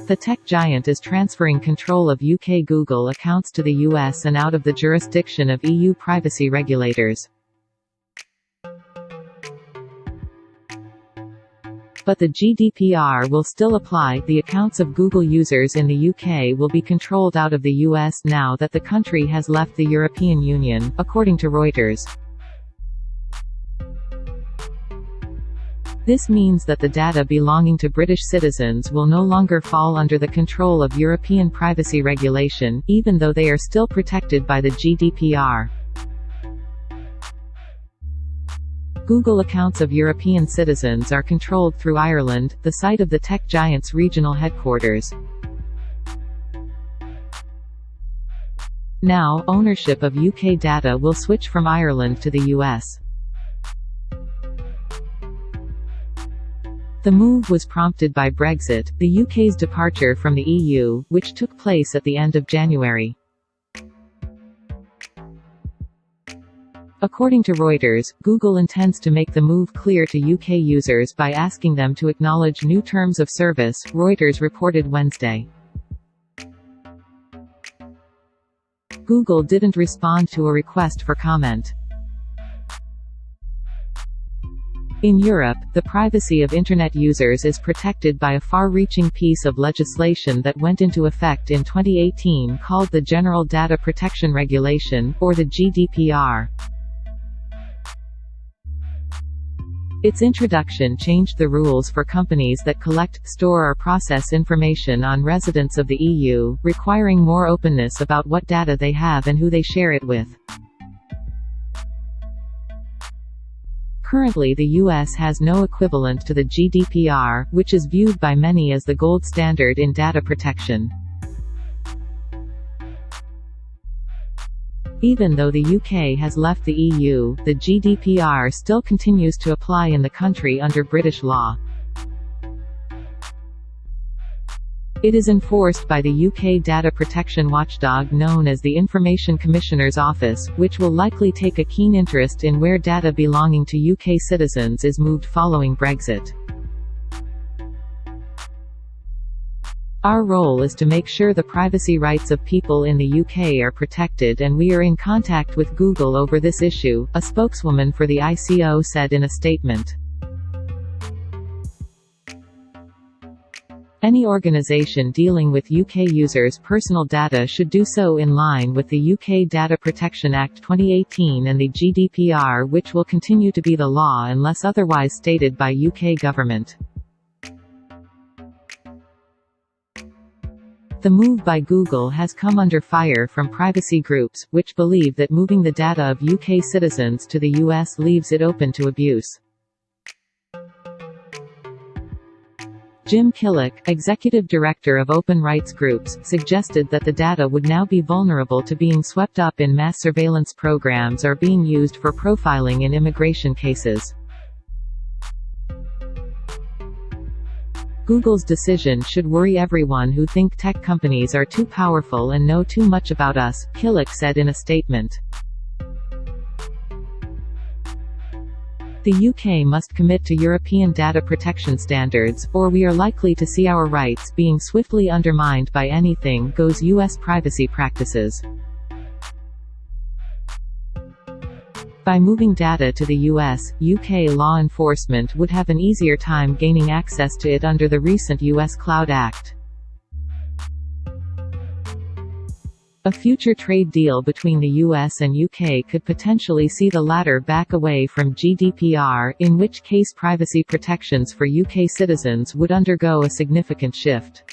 The tech giant is transferring control of UK Google accounts to the US and out of the jurisdiction of EU privacy regulators. But the GDPR will still apply. The accounts of Google users in the UK will be controlled out of the US now that the country has left the European Union, according to Reuters. This means that the data belonging to British citizens will no longer fall under the control of European privacy regulation, even though they are still protected by the GDPR. Google accounts of European citizens are controlled through Ireland, the site of the tech giant's regional headquarters. Now, ownership of UK data will switch from Ireland to the US. The move was prompted by Brexit, the UK's departure from the EU, which took place at the end of January. According to Reuters, Google intends to make the move clear to UK users by asking them to acknowledge new terms of service, Reuters reported Wednesday. Google didn't respond to a request for comment. In Europe, the privacy of Internet users is protected by a far-reaching piece of legislation that went into effect in 2018 called the General Data Protection Regulation, or the GDPR. Its introduction changed the rules for companies that collect, store or process information on residents of the EU, requiring more openness about what data they have and who they share it with. Currently the US has no equivalent to the GDPR, which is viewed by many as the gold standard in data protection. Even though the UK has left the EU, the GDPR still continues to apply in the country under British law. It is enforced by the UK data protection watchdog known as the Information Commissioner's Office, which will likely take a keen interest in where data belonging to UK citizens is moved following Brexit. Our role is to make sure the privacy rights of people in the UK are protected, and we are in contact with Google over this issue, a spokeswoman for the ICO said in a statement. Any organisation dealing with UK users' personal data should do so in line with the UK Data Protection Act 2018 and the GDPR, which will continue to be the law unless otherwise stated by UK government. The move by Google has come under fire from privacy groups, which believe that moving the data of UK citizens to the US leaves it open to abuse. Jim Killick, executive director of Open Rights Groups, suggested that the data would now be vulnerable to being swept up in mass surveillance programs or being used for profiling in immigration cases. Google's decision should worry everyone who think tech companies are too powerful and know too much about us, Killick said in a statement. The UK must commit to European data protection standards, or we are likely to see our rights being swiftly undermined by anything goes US privacy practices. By moving data to the US, UK law enforcement would have an easier time gaining access to it under the recent US Cloud Act. A future trade deal between the US and UK could potentially see the latter back away from GDPR, in which case privacy protections for UK citizens would undergo a significant shift.